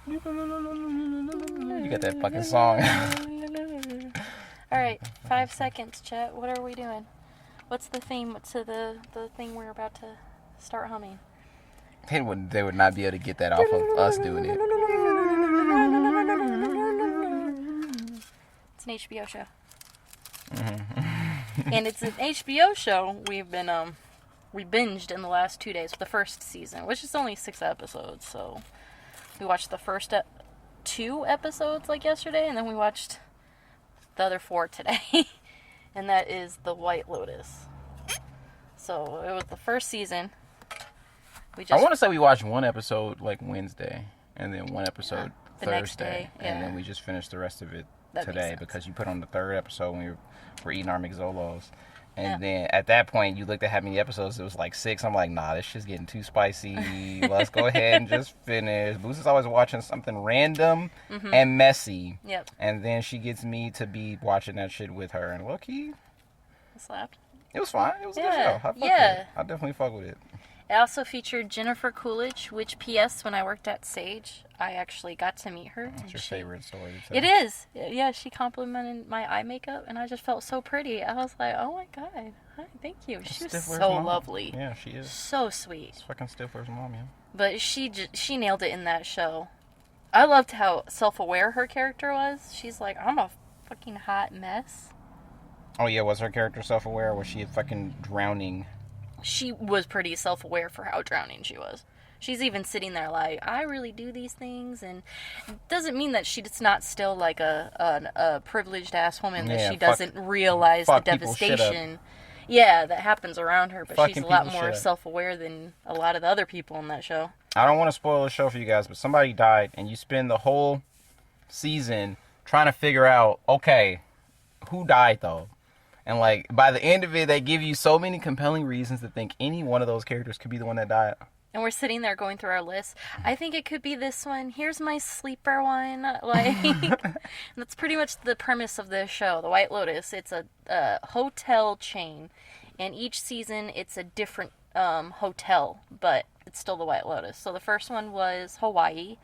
You got that fucking song. Alright, 5 seconds, chat. What are we doing? What's the theme to the thing we're about to start humming? They would not be able to get that off of us doing it. It's an HBO show. Mm-hmm. And it's an HBO show we've been, we binged in the last 2 days, the first season, which is only 6 episodes, so we watched the first 2 episodes, like, yesterday, and then we watched the other 4 today, and that is The White Lotus. So, it was the first season. I want to say we watched one episode, like, Wednesday, and then one episode the Thursday, next day, yeah. And then we just finished the rest of it That today, because you put on the 3rd episode when we were eating our McZolos. And Yeah. then at that point, you looked at how many episodes. It was like 6. I'm like, nah, this shit's getting too spicy. Let's go ahead and just finish. Boots is always watching something random and messy. Yep. And then she gets me to be watching that shit with her. And low-key, It slapped. it was fine. It was a good Yeah. show. I fucked with Yeah. it. I definitely fuck with it. It also featured Jennifer Coolidge, which, P.S., when I worked at Sage, I actually got to meet her. What's your favorite story to tell? It is. Yeah, she complimented my eye makeup, and I just felt so pretty. I was like, oh my god, hi, thank you. She was Stifler's so mom. lovely. Yeah, she is. So sweet. It's fucking Stifler's mom, yeah. But she nailed it in that show. I loved how self-aware her character was. She's like, I'm a fucking hot mess. Oh, yeah, was her character self-aware, or was she fucking drowning? She was pretty self-aware for how drowning she was. She's even sitting there like, I really do these things, and it doesn't mean that she's not still like a privileged ass woman, that Yeah, she doesn't realize the fuck people's shit up. devastation, that happens around her. But Fucking she's a lot people's more shit up. self-aware than a lot of the other people in that show. I don't want to spoil the show for you guys, but somebody died, and you spend the whole season trying to figure out, okay, who died though? And like by the end of it, they give you so many compelling reasons to think any one of those characters could be the one that died. And we're sitting there going through our list. I think it could be this one. Here's my sleeper one. Like, that's pretty much the premise of this show, The White Lotus. It's a hotel chain, and each season it's a different hotel, but it's still The White Lotus. So the first one was Hawaii.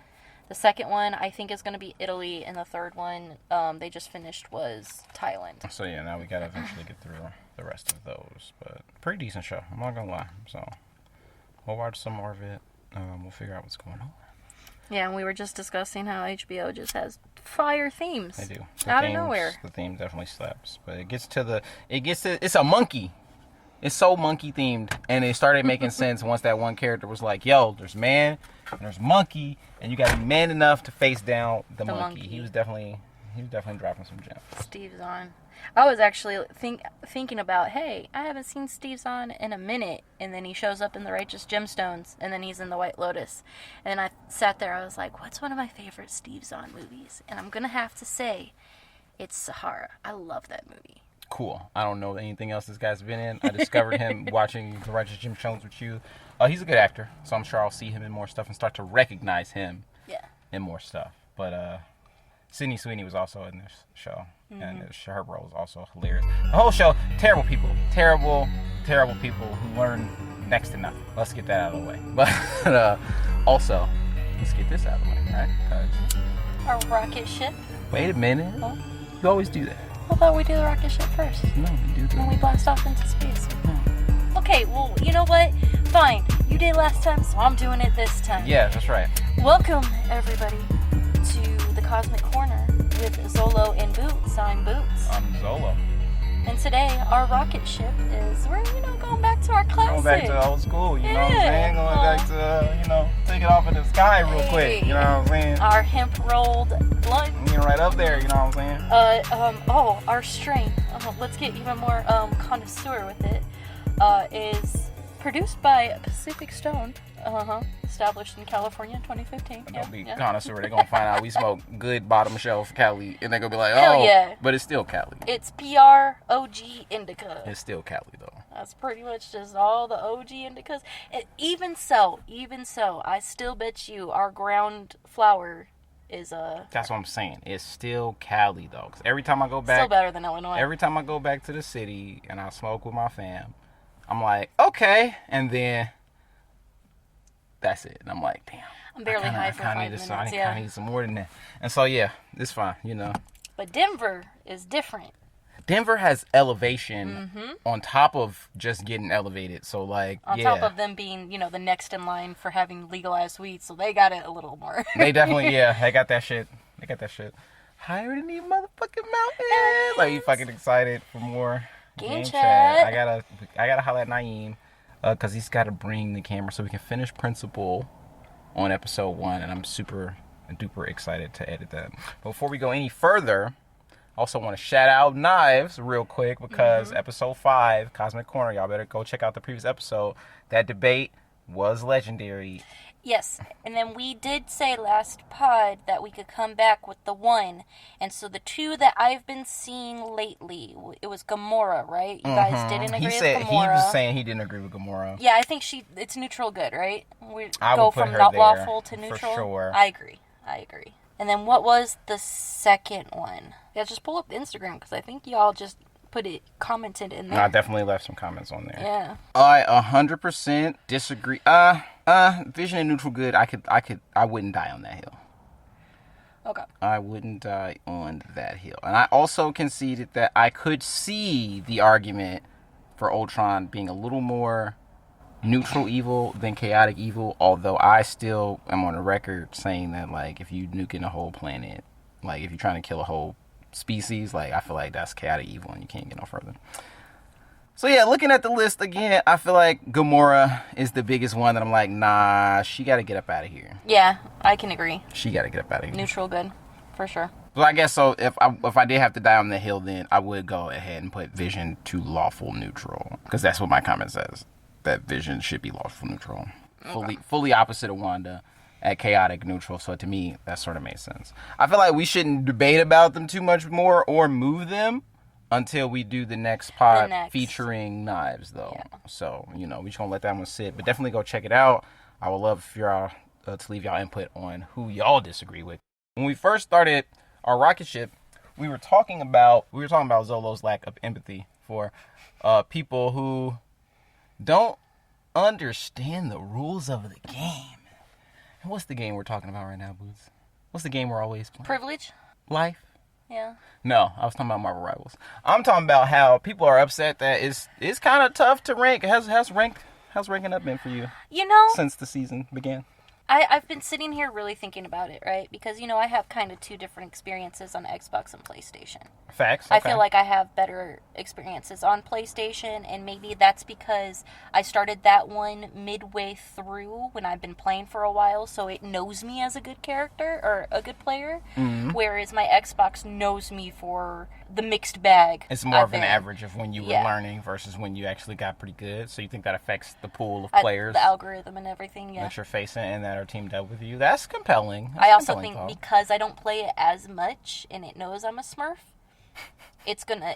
The second one, I think, is going to be Italy, and the third one, they just finished, was Thailand. So yeah, now we gotta eventually get through the rest of those, but pretty decent show. I'm not gonna lie. So we'll watch some more of it. We'll figure out what's going on. Yeah, and we were just discussing how HBO just has fire themes. They do. Out of nowhere. The theme definitely slaps, but it's a monkey. It's so monkey themed, and it started making sense once that one character was like, "Yo, there's man, and there's monkey, and you got to be man enough to face down the monkey." He was definitely dropping some gems. Steve Zahn. I was actually thinking about, hey, I haven't seen Steve Zahn in a minute, and then he shows up in The Righteous Gemstones, and then he's in The White Lotus, and I sat there. I was like, what's one of my favorite Steve Zahn movies? And I'm gonna have to say, it's Sahara. I love that movie. Cool. I don't know anything else this guy's been in. I discovered him watching The Righteous Gemstones with you. He's a good actor, so I'm sure I'll see him in more stuff and start to recognize him in more stuff. But Sydney Sweeney was also in this show, and her role was also hilarious. The whole show, terrible people. Terrible people who learn next to nothing. Let's get that out of the way. But also, let's get this out of the way, right? 'Cause Our rocket ship. wait a minute. Huh? You always do that. I thought we do the rocket ship first. No, you do When we that. blast off into space. Okay, well, you know what? Fine. You did last time, so I'm doing it this time. Yeah, that's right. Welcome, everybody, to the Cosmic Corner with Zolo and Boots. I'm Boots. I'm Zolo. And today, our rocket ship is, we're, going back to our classic. Going back to old school, you know what I'm saying? Going back to, take it off in the sky real quick, you know what I'm saying? Our hemp-rolled blunt. Right up there, you know what I'm saying? Our strain, let's get even more connoisseur with it, is produced by Pacific Stone, established in California in 2015. Don't be connoisseur. They're going to find out we smoke good bottom shelf Cali, and they're going to be like, Hell yeah. But it's still Cali. It's PROG Indica. It's still Cali, though. That's pretty much just all the OG indicas. And even so, I still bet you our ground flower is That's what I'm saying. It's still Cali, though. Because every time I go back... still better than Illinois. Every time I go back to the city and I smoke with my fam, I'm like, okay. And then that's it. And I'm like, damn. I'm barely high for 5 minutes. I kind of need some more than that. And so, yeah, it's fine, you know. But Denver is different. Denver has elevation on top of just getting elevated. So, like, on top of them being, you know, the next in line for having legalized weed. So they got it a little more. They definitely, they got that shit. Higher than these motherfucking mountains. Like, you fucking excited for more game chat. I gotta holler at Naeem. Because he's got to bring the camera so we can finish Principal on episode 1. And I'm super duper excited to edit that. But before we go any further, I also want to shout out Knives real quick. Because episode 5, Cosmic Corner, y'all better go check out the previous episode. That debate was legendary. Yes, and then we did say last pod that we could come back with the 1. And so the 2 that I've been seeing lately, it was Gamora, right? You guys didn't agree with Gamora. He was saying he didn't agree with Gamora. Yeah, I think it's neutral good, right? I go from not lawful to neutral. For sure. I agree. And then what was the second one? Yeah, just pull up the Instagram because I think y'all just commented in there. No, I definitely left some comments on there. Yeah. I 100% disagree. Vision and neutral good. I wouldn't die on that hill. Okay. I wouldn't die on that hill. And I also conceded that I could see the argument for Ultron being a little more neutral evil than chaotic evil, although I still am on the record saying that, like, if you nuking a whole planet, like, if you're trying to kill a whole species, like, I feel like that's chaotic evil and you can't get no further. So yeah, looking at the list again, I feel like Gamora is the biggest one that I'm like, nah, she got to get up out of here. Yeah, I can agree. She got to get up out of here. Neutral good, for sure. Well, I guess so. If I did have to die on the hill, then I would go ahead and put Vision to lawful neutral, because that's what my comment says. That Vision should be lawful neutral, fully opposite of Wanda at chaotic neutral. So to me, that sort of made sense. I feel like we shouldn't debate about them too much more or move them until we do the next pod featuring Knives, though. Yeah. So, you know, we just gonna let that one sit. But definitely go check it out. I would love for y'all to leave y'all input on who y'all disagree with. When we first started our rocket ship, we were talking about Zolo's lack of empathy for people who don't understand the rules of the game. And what's the game we're talking about right now, Boots? What's the game we're always playing? Privilege? Life? Yeah. No, I was talking about Marvel Rivals. I'm talking about how people are upset that it's kind of tough to rank. How's ranking up been for you? You know, since the season began. I've been sitting here really thinking about it, right? Because, you know, I have kind of 2 different experiences on Xbox and PlayStation. Facts. Okay. I feel like I have better experiences on PlayStation, and maybe that's because I started that one midway through when I've been playing for a while, so it knows me as a good character or a good player, whereas my Xbox knows me for the mixed bag. It's more of an average of when you were learning versus when you actually got pretty good, so you think that affects the pool of players? The algorithm and everything, that you're facing and that are teamed up with you. That's compelling. I also think because I don't play it as much and it knows I'm a Smurf, it's gonna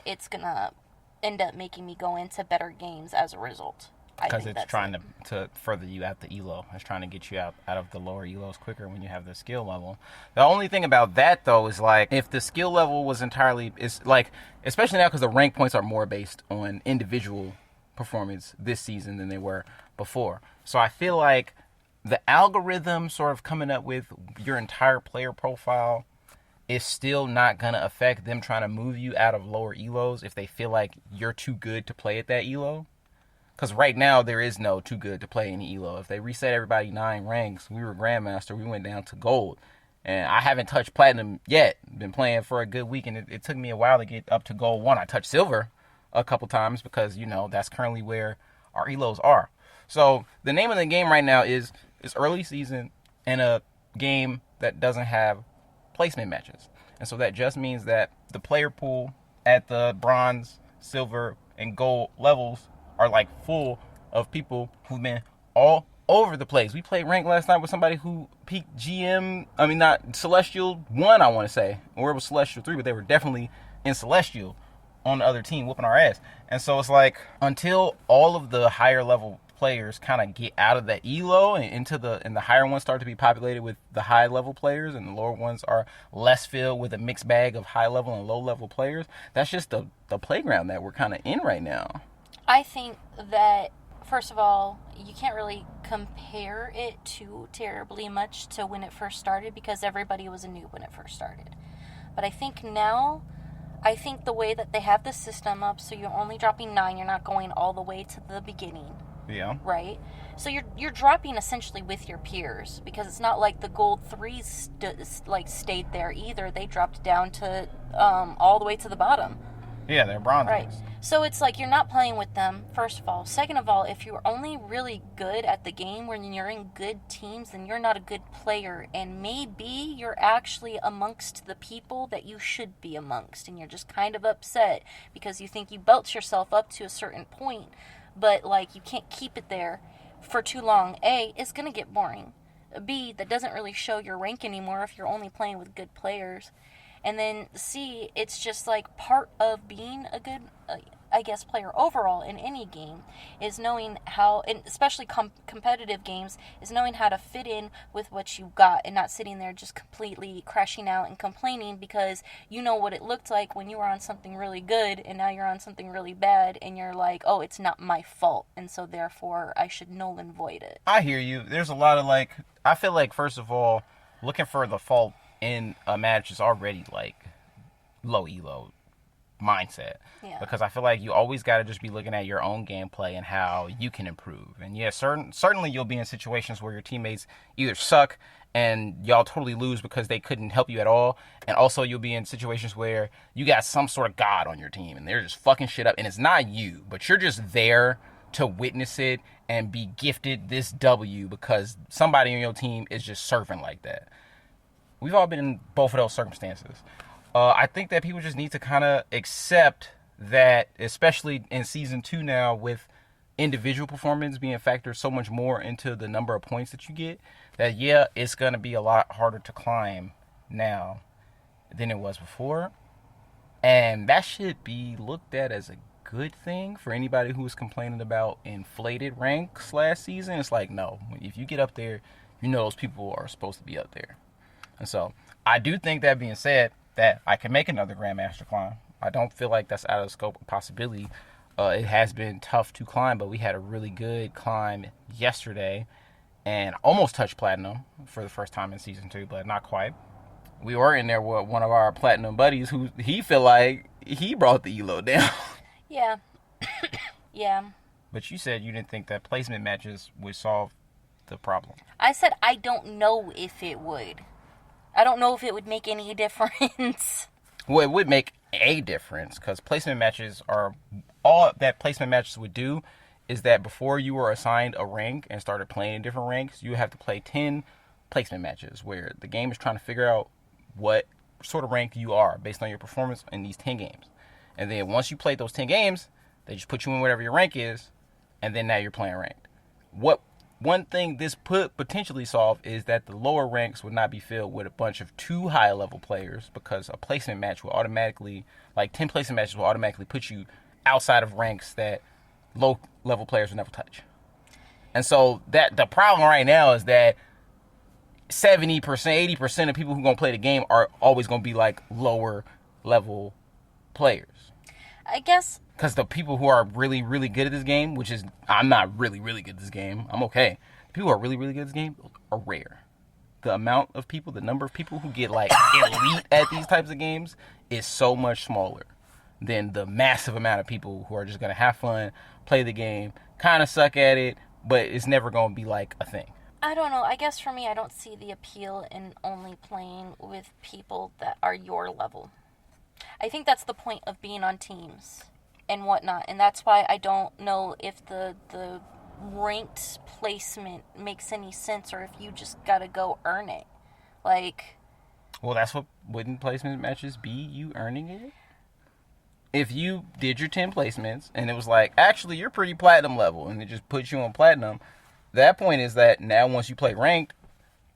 end up making me go into better games as a result. Because it's trying to further you out the elo. It's trying to get you out of the lower elos quicker when you have the skill level. The only thing about that, though, is like if the skill level was entirely, it's like, especially now because the rank points are more based on individual performance this season than they were before. So I feel like the algorithm sort of coming up with your entire player profile is still not going to affect them trying to move you out of lower elos if they feel like you're too good to play at that elo. Because right now, there is no too good to play any elo. If they reset everybody 9 ranks, we were Grandmaster, we went down to Gold. And I haven't touched Platinum yet. Been playing for a good week, and it took me a while to get up to Gold 1. I touched Silver a couple times because, you know, that's currently where our elos are. So the name of the game right now is early season and a game that doesn't have placement matches. And so that just means that the player pool at the bronze, silver, and gold levels are like full of people who've been all over the place. We played ranked last night with somebody who peaked not Celestial 1, I want to say. Or it was Celestial 3, but they were definitely in Celestial on the other team whooping our ass. And so it's like, until all of the higher level players kind of get out of the elo and the higher ones start to be populated with the high level players and the lower ones are less filled with a mixed bag of high level and low level players, that's just the playground that we're kind of in right now. I think that first of all, you can't really compare it too terribly much to when it first started because everybody was a noob when it first started. But I think now, the way that they have the system up, so you're only dropping 9, you're not going all the way to the beginning. Yeah. Right? So you're dropping essentially with your peers because it's not like the gold 3s stayed there either. They dropped down to all the way to the bottom. Yeah, they're bronze. Right. So it's like you're not playing with them, first of all. Second of all, if you're only really good at the game when you're in good teams, then you're not a good player. And maybe you're actually amongst the people that you should be amongst. And you're just kind of upset because you think you built yourself up to a certain point. But, like, you can't keep it there for too long. A, it's going to get boring. B, that doesn't really show your rank anymore if you're only playing with good players. And then C, it's just like part of being a good, player overall in any game is knowing how, and especially competitive games, is knowing how to fit in with what you got and not sitting there just completely crashing out and complaining because you know what it looked like when you were on something really good and now you're on something really bad and you're like, oh, it's not my fault and so therefore I should null and void it. I hear you. There's a lot of I feel like first of all, looking for the fault in a match is already low elo mindset. Yeah. Because I feel like you always got to just be looking at your own gameplay and how you can improve. And yeah, certainly you'll be in situations where your teammates either suck and y'all totally lose because they couldn't help you at all. And also you'll be in situations where you got some sort of god on your team and they're just fucking shit up and it's not you, but you're just there to witness it and be gifted this W because somebody on your team is just surfing like that. We've all been in both of those circumstances. I think that people just need to kind of accept that, especially in Season 2 now, with individual performance being factored so much more into the number of points that you get, that, yeah, it's going to be a lot harder to climb now than it was before. And that should be looked at as a good thing for anybody who was complaining about inflated ranks last season. It's like, no, if you get up there, you know those people are supposed to be up there. And so I do think, that being said, that I can make another Grandmaster climb. I don't feel like that's out of the scope of possibility. It has been tough to climb, but we had a really good climb yesterday and almost touched Platinum for the first time in Season 2, but not quite. We were in there with one of our Platinum buddies who he feel like he brought the elo down. Yeah. Yeah. But you said you didn't think that placement matches would solve the problem. I said I don't know if it would. I don't know if it would make any difference. Well, it would make a difference because placement matches are all that placement matches would do is that before you were assigned a rank and started playing in different ranks, you have to play 10 placement matches where the game is trying to figure out what sort of rank you are based on your performance in these 10 games. And then once you play those 10 games, they just put you in whatever your rank is, and then now you're playing ranked. One thing this potentially solve is that the lower ranks would not be filled with a bunch of too high level players because a placement match will automatically, 10 placement matches will automatically put you outside of ranks that low level players would never touch. And so that the problem right now is that 70%, 80% of people who are going to play the game are always going to be lower level players. I guess. Because the people who are really, really good at this game, which is, I'm not really, really good at this game. I'm okay. The people who are really, really good at this game are rare. The amount of people, the number of people who get elite at these types of games is so much smaller than the massive amount of people who are just going to have fun, play the game, kind of suck at it, but it's never going to be a thing. I don't know. I guess for me, I don't see the appeal in only playing with people that are your level. I think that's the point of being on teams and whatnot, and that's why I don't know if the ranked placement makes any sense or if you just gotta go earn it. Well, that's what wouldn't placement matches be, you earning it? If you did your 10 placements and it was actually you're pretty platinum level and it just puts you on platinum, that point is that now once you play ranked,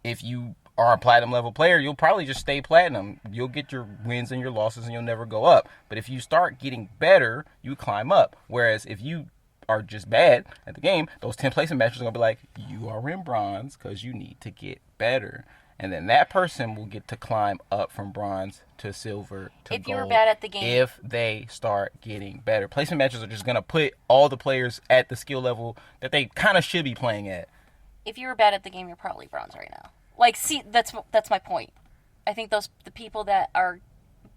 if you are a platinum level player, you'll probably just stay platinum. You'll get your wins and your losses and you'll never go up. But if you start getting better, you climb up. Whereas if you are just bad at the game, those 10 placement matches are going to be you are in bronze because you need to get better. And then that person will get to climb up from bronze to silver to gold. If you were bad at the game. If they start getting better. Placement matches are just going to put all the players at the skill level that they kind of should be playing at. If you were bad at the game, you're probably bronze right now. Like, see, that's my point. I think the people that are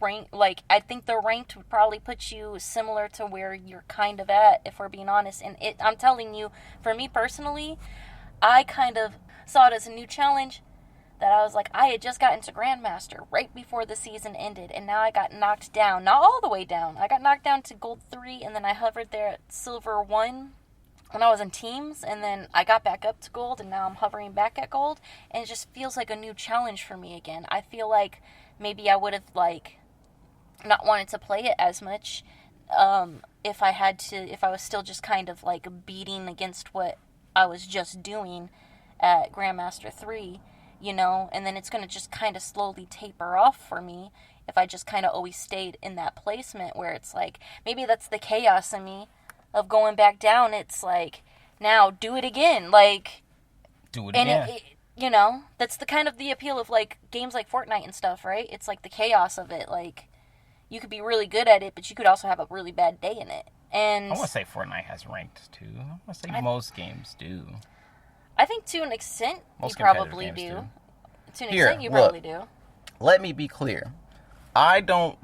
ranked, like, I think the ranked would probably put you similar to where you're kind of at, if we're being honest. And I'm telling you, for me personally, I kind of saw it as a new challenge that I was like, I had just gotten to Grandmaster right before the season ended, and now I got knocked down. Not all the way down. I got knocked down to Gold 3, and then I hovered there at Silver 1 when I was in teams, and then I got back up to Gold, and now I'm hovering back at Gold, and it just feels like a new challenge for me again. I feel like maybe I would have, like, not wanted to play it as much if I was still just kind of, like, beating against what I was just doing at Grandmaster 3. You know, and then it's going to just kind of slowly taper off for me if I just kind of always stayed in that placement where it's like, maybe that's the chaos in me of going back down. It's like, now do it again. Like, do it again. And you know, that's the kind of the appeal of like games like Fortnite and stuff, right? It's like the chaos of it. Like, you could be really good at it, but you could also have a really bad day in it. And I want to say Fortnite has ranked too. I want to say most games do. I think to an extent Most you probably competitive do. games To an extent you probably do. Let me be clear. I don't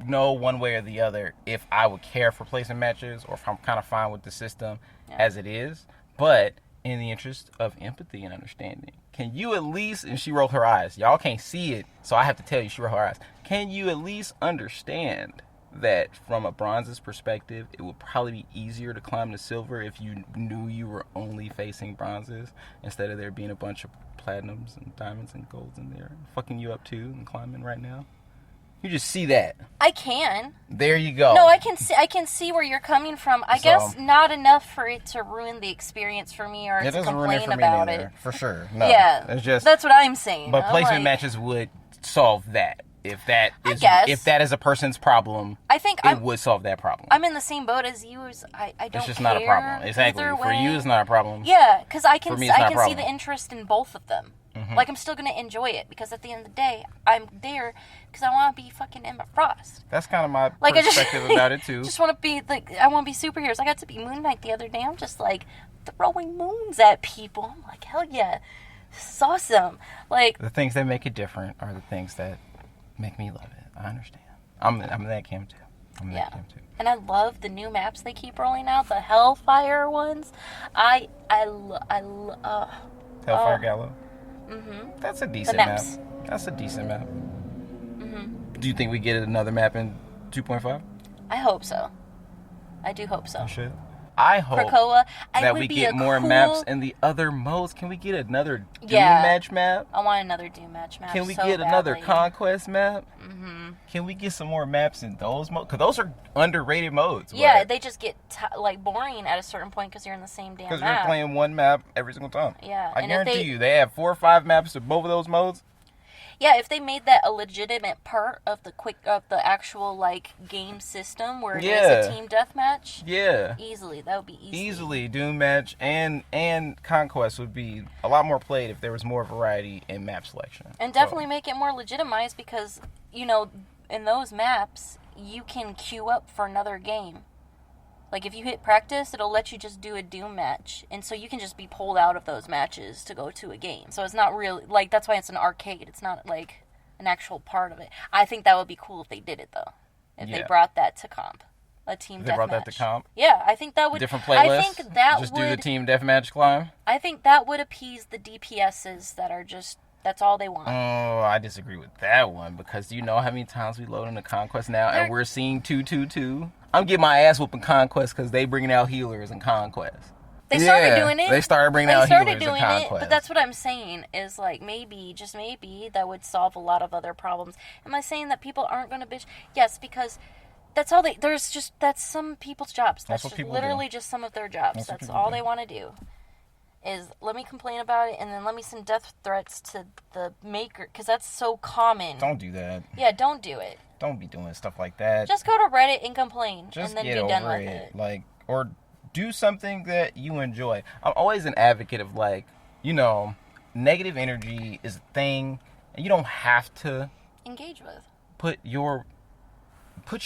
know one way or the other if I would care for placement matches or if I'm kind of fine with the system as it is. But in the interest of empathy and understanding, can you at least, and she rolled her eyes. Y'all can't see it, so I have to tell you she rolled her eyes. Can you at least understand that from a bronze's perspective, it would probably be easier to climb to silver if you knew you were only facing bronzes instead of there being a bunch of platinums and diamonds and golds in there fucking you up too and climbing right now? You just see that. I can. There you go. No, I can see where you're coming from. I guess not enough for it to ruin the experience for me or to complain about it. For sure. No. Yeah. It's just, that's what I'm saying. But placement matches would solve that. If that is a person's problem, I think it would solve that problem. I'm in the same boat as you. I don't It's just care not a problem. Exactly. For you, it's not a problem. Yeah, because I can see problem. the interest in both of them. Mm-hmm. Like, I'm still going to enjoy it because at the end of the day, I'm there because I want to be fucking Emma Frost. That's kind of my perspective about it, too. Just want to be, like, I want to be superheroes. I got to be Moon Knight the other day. I'm just, like, throwing moons at people. I'm like, hell yeah. This is awesome. Like, the things that make it different are the things that make me love it. I understand. I'm that camp, too. And I love the new maps they keep rolling out. The Hellfire ones. Hellfire Gallo? Mm-hmm. That's a decent map. That's a decent map. Mm-hmm. Do you think we get another map in 2.5? I hope so. I do hope so. You should. I hope that we get more maps in the other modes. Can we get another Doom match map? I want another Doom match map. Can we get another Conquest map? Mm-hmm. Can we get some more maps in those modes? Because those are underrated modes. Yeah, they just get boring at a certain point because you're in the same damn map. Because you're playing one map every single time. Yeah. I guarantee you, they have 4 or 5 maps of both of those modes. Yeah, if they made that a legitimate part of the actual like game system where it is a team deathmatch, easily that would be easy. Easily, Doom match and Conquest would be a lot more played if there was more variety in map selection. And definitely make it more legitimized because in those maps you can queue up for another game. Like, if you hit practice, it'll let you just do a Doom match. And so you can just be pulled out of those matches to go to a game. So it's not really, like, that's why it's an arcade. It's not, like, an actual part of it. I think that would be cool if they did it, though. If they brought that to comp. A team deathmatch. They brought that to comp? Yeah, I think that would... Different playlists? I think that just do the team deathmatch climb? I think that would appease the DPSs that are just... That's all they want. Oh, I disagree with that one because do you know how many times we load into Conquest now and we're seeing 2-2-2? I'm getting my ass whooping Conquest because they bringing out healers in Conquest. They started doing it. They started bringing out healers in Conquest. But that's what I'm saying is like maybe, just maybe, that would solve a lot of other problems. Am I saying that people aren't going to bitch? Yes, because that's all that's some people's jobs. That's just literally just some of their jobs. That's all they want to do. Is let me complain about it and then let me send death threats to the maker because that's so common. Don't do that. Yeah, don't do it. Don't be doing stuff like that. Just go to Reddit and complain and then be done with it. Like, or do something that you enjoy. I'm always an advocate of negative energy is a thing, and you don't have to engage with. Put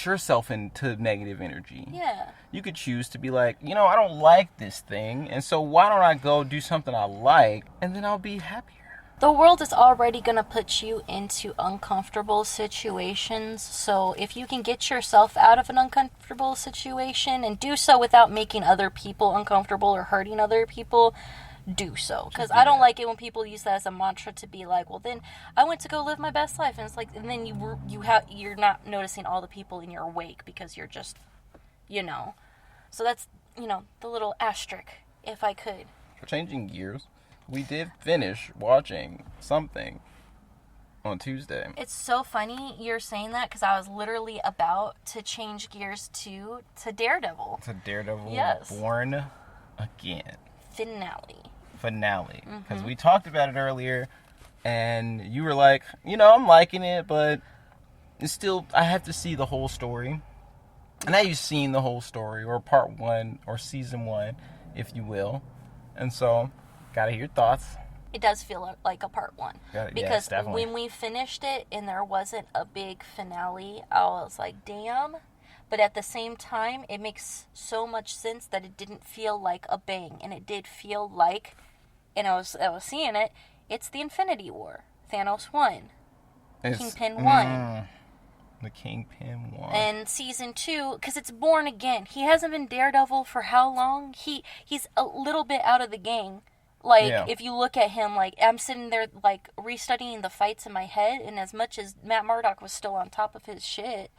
yourself into negative energy. Yeah. You could choose to be like, I don't like this thing, and so why don't I go do something I like, and then I'll be happier. The world is already going to put you into uncomfortable situations, so if you can get yourself out of an uncomfortable situation and do so without making other people uncomfortable or hurting other people, do so. Because I don't like it when people use that as a mantra to be like, well, then I went to go live my best life, and it's like, and then you're not noticing all the people in your wake because you're just, So that's, the little asterisk, if I could. For changing gears, we did finish watching something on Tuesday. It's so funny you're saying that because I was literally about to change gears to Daredevil. To Daredevil, yes. Born Again. Finale. Because we talked about it earlier, and you were like, I'm liking it, but it's still, I have to see the whole story. And now you've seen the whole story, or part 1, or season 1, if you will. And so, gotta hear your thoughts. It does feel like a part 1. Because yes, when we finished it and there wasn't a big finale, I was like, damn. But at the same time, it makes so much sense that it didn't feel like a bang. And it did feel like, and I was seeing it, it's the Infinity War. Thanos won. Kingpin won. The Kingpin won. And season 2, because it's Born Again. He hasn't been Daredevil for how long? He's a little bit out of the gang. If you look at him, I'm sitting there, restudying the fights in my head, and as much as Matt Murdock was still on top of his shit,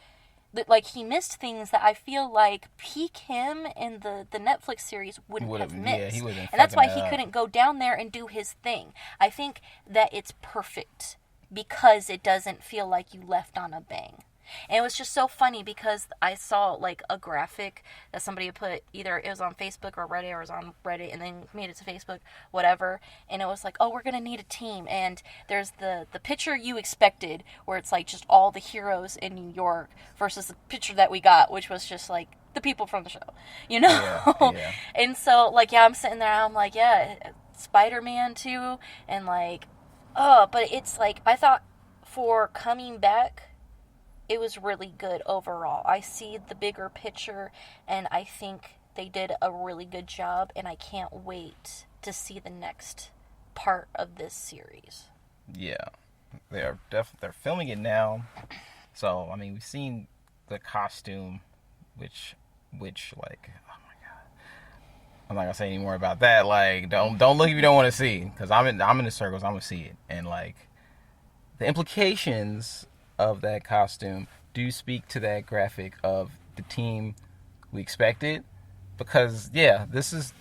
he missed things that I feel like peak him in the Netflix series wouldn't have missed. Yeah, he wouldn't. And that's why he couldn't go down there and do his thing. I think that it's perfect because it doesn't feel like you left on a bang. And it was just so funny because I saw a graphic that somebody had put, either it was on Facebook or Reddit, or it was on Reddit and then made it to Facebook, whatever. And it was like, oh, we're going to need a team. And there's the picture you expected where it's just all the heroes in New York versus the picture that we got, which was just the people from the show, Yeah. And so I'm sitting there, I'm like, yeah, Spider-Man too. And but it's I thought for coming back, it was really good overall. I see the bigger picture, and I think they did a really good job, and I can't wait to see the next part of this series. Yeah, they're filming it now. So, we've seen the costume, which oh my god, I'm not gonna say any more about that. Don't look if you don't want to see, because I'm in the circles. I'm gonna see it, and the implications of that costume do speak to that graphic of the team we expected, because this is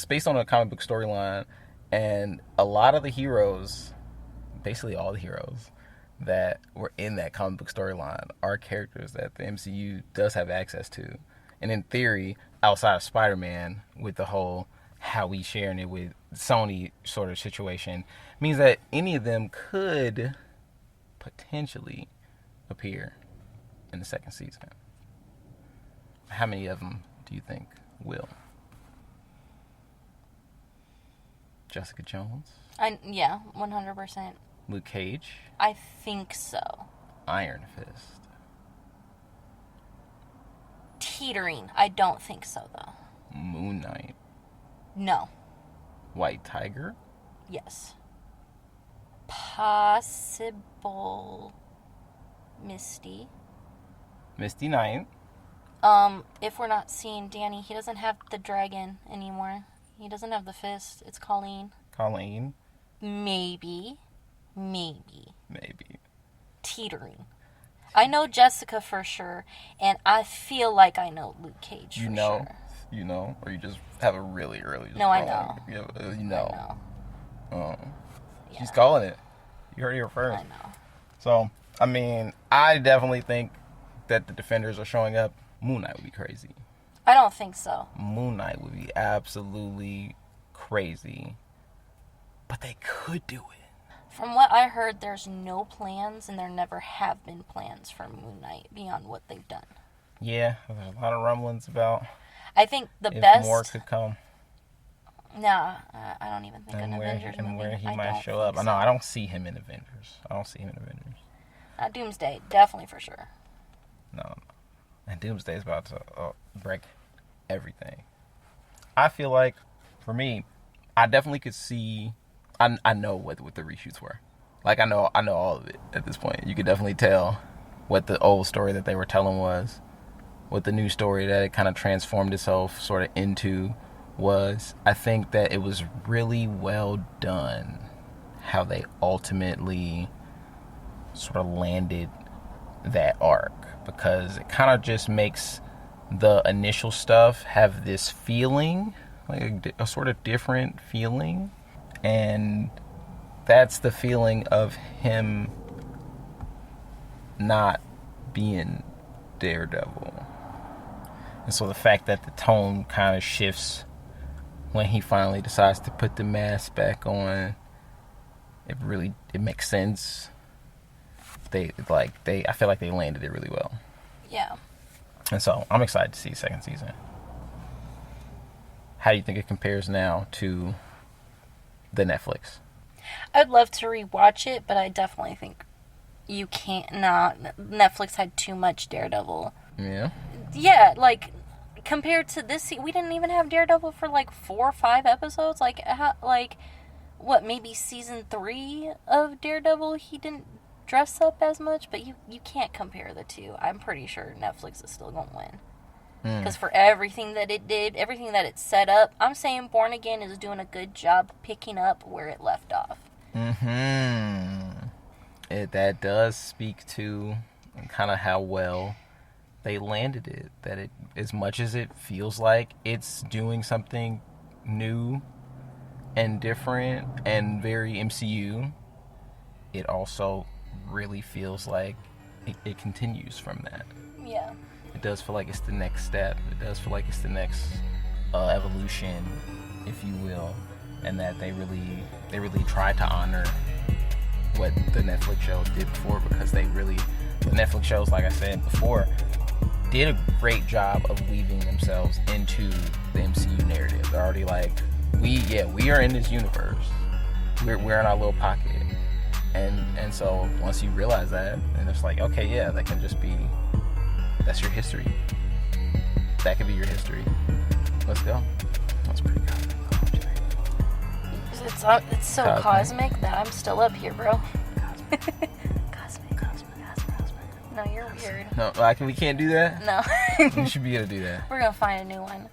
based on a comic book storyline, and a lot of the heroes, basically all the heroes that were in that comic book storyline, are characters that the MCU does have access to, and in theory, outside of Spider-Man, with the whole how we sharing it with Sony sort of situation, means that any of them could potentially appear in the second season. How many of them do you think will? Jessica Jones? 100%. Luke Cage? I think so. Iron Fist? Teetering. I don't think so, though. Moon Knight? No. White Tiger? Yes. Possible Misty Knight. If we're not seeing Danny, he doesn't have the dragon anymore. He doesn't have the fist. It's Colleen. Maybe. Teetering. I know Jessica for sure, and I feel like I know Luke Cage for sure. You know, or you just have a really early. No, I know. You know. I know. She's calling it. You heard it here first. I know. So, I definitely think that the Defenders are showing up. Moon Knight would be crazy. I don't think so. Moon Knight would be absolutely crazy. But they could do it. From what I heard, there's no plans, and there never have been plans for Moon Knight beyond what they've done. Yeah, there's a lot of rumblings about. I think the if best. More could come. No, I don't even think an Avengers movie. And where he might show up. No, I don't see him in Avengers. Doomsday, definitely for sure. No. And Doomsday is about to break everything. I feel like, for me, I definitely could see... I know what the reshoots were. Like, I know all of it at this point. You could definitely tell what the old story that they were telling was, what the new story that it kind of transformed itself sort of into was. I think that it was really well done how they ultimately sort of landed that arc, because it kind of just makes the initial stuff have this feeling, like a sort of different feeling, and that's the feeling of him not being Daredevil. And so the fact that the tone kind of shifts when he finally decides to put the mask back on, it makes sense. I feel like they landed it really well. Yeah. And so I'm excited to see the second season. How do you think it compares now to the Netflix? I'd love to rewatch it, but I definitely think you can't. Netflix had too much Daredevil. Yeah. Yeah, like compared to this, we didn't even have Daredevil for like 4 or 5 episodes. Maybe season 3 of Daredevil, he didn't dress up as much, but you can't compare the two. I'm pretty sure Netflix is still gonna win. Because for everything that it did, everything that it set up, I'm saying Born Again is doing a good job picking up where it left off. That does speak to kind of how well they landed it. That it, as much as it feels like it's doing something new and different and very MCU, it also really feels like it continues from that. Yeah. It does feel like it's the next step. It does feel like it's the next evolution, if you will, and that they really tried to honor what the Netflix shows did before, because the Netflix shows, like I said before, did a great job of weaving themselves into the MCU narrative. They're already like, we are in this universe. We're in our little pocket. And so once you realize that, and it's like, okay, yeah, that can just be, that's your history. That could be your history. Let's go. That's pretty cosmic. It's so cosmic that I'm still up here, bro. Cosmic. No, you're weird. No, we can't do that? No. We should be able to do that. We're gonna find a new one.